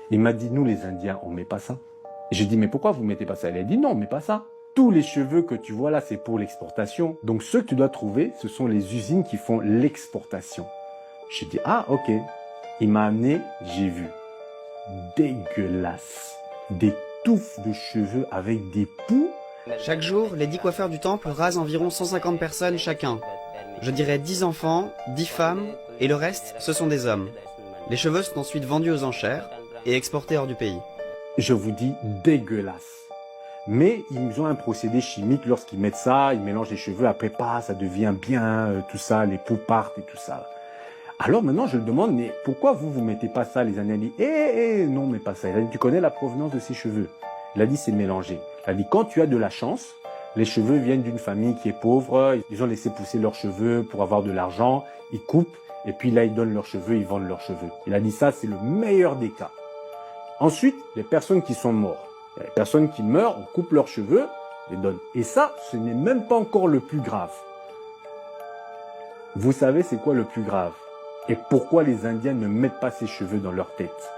Il m'a dit, nous les Indiens, on met pas ça. Et j'ai dit, mais pourquoi vous mettez pas ça? Elle a dit, non, on met pas ça. Tous les cheveux que tu vois là, c'est pour l'exportation. Donc ceux que tu dois trouver, ce sont les usines qui font l'exportation. J'ai dit, ah, ok. Il m'a amené, j'ai vu. Dégueulasse. Des touffes de cheveux avec des poux. Chaque jour, les 10 coiffeurs du temple rasent environ 150 personnes chacun. Je dirais 10 enfants, 10 femmes, et le reste, ce sont des hommes. Les cheveux sont ensuite vendus aux enchères et exportés hors du pays. Je vous dis, dégueulasse. Mais ils ont un procédé chimique lorsqu'ils mettent ça, ils mélangent les cheveux, après pas, ça devient bien, tout ça, les poux partent et tout ça. Alors maintenant, je le demande, mais pourquoi vous mettez pas ça? Les Indiens disent, non, mais pas ça. Il a dit, tu connais la provenance de ces cheveux? Il a dit, c'est mélangé. Il a dit, quand tu as de la chance, les cheveux viennent d'une famille qui est pauvre, ils ont laissé pousser leurs cheveux pour avoir de l'argent, ils coupent, et puis là, ils donnent leurs cheveux, ils vendent leurs cheveux. Il a dit, ça, c'est le meilleur des cas. Ensuite, les personnes qui sont mortes. Les personnes qui meurent, on coupe leurs cheveux, les donne. Et ça, ce n'est même pas encore le plus grave. Vous savez c'est quoi le plus grave? Et pourquoi les Indiens ne mettent pas ces cheveux dans leur tête?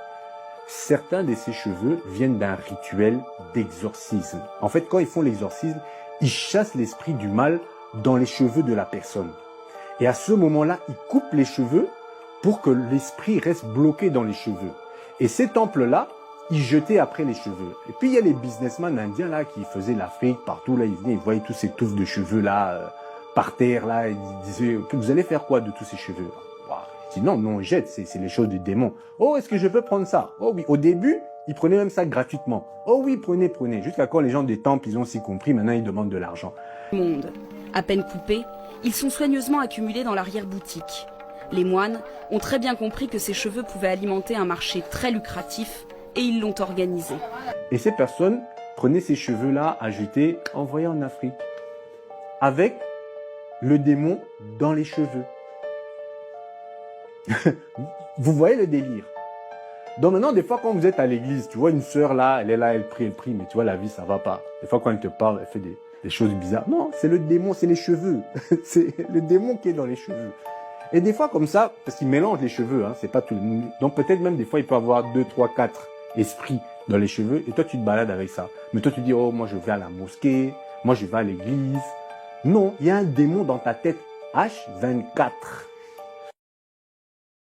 Certains de ces cheveux viennent d'un rituel d'exorcisme. En fait, quand ils font l'exorcisme, ils chassent l'esprit du mal dans les cheveux de la personne. Et à ce moment-là, ils coupent les cheveux pour que l'esprit reste bloqué dans les cheveux. Et ces temples-là, ils jetaient après les cheveux. Et puis il y a les businessmen indiens là qui faisaient l'Afrique partout là, ils venaient, ils voyaient tous ces touffes de cheveux là par terre là, ils disaient vous allez faire quoi de tous ces cheveux? Je dis non, on jette, c'est les choses du démon. Oh, est-ce que je peux prendre ça? Oh oui, au début, ils prenaient même ça gratuitement. Oh oui, prenez. Jusqu'à quand les gens des temples, ils ont aussi compris, maintenant ils demandent de l'argent. Monde. À peine coupés, ils sont soigneusement accumulés dans l'arrière-boutique. Les moines ont très bien compris que ces cheveux pouvaient alimenter un marché très lucratif et ils l'ont organisé. Et ces personnes prenaient ces cheveux-là à jeter, envoyés en Afrique, avec le démon dans les cheveux. Vous voyez le délire? Donc maintenant, des fois, quand vous êtes à l'église, tu vois une sœur là, elle est là, elle prie, mais tu vois, la vie, ça va pas. Des fois, quand elle te parle, elle fait des choses bizarres. Non, c'est le démon, c'est les cheveux. C'est le démon qui est dans les cheveux. Et des fois, comme ça, parce qu'il mélange les cheveux, hein, c'est pas tout. Donc peut-être même des fois, il peut avoir 2, 3, 4 esprits dans les cheveux, et toi, tu te balades avec ça. Mais toi, tu dis, oh, moi, je vais à la mosquée, moi, je vais à l'église. Non, il y a un démon dans ta tête, H24.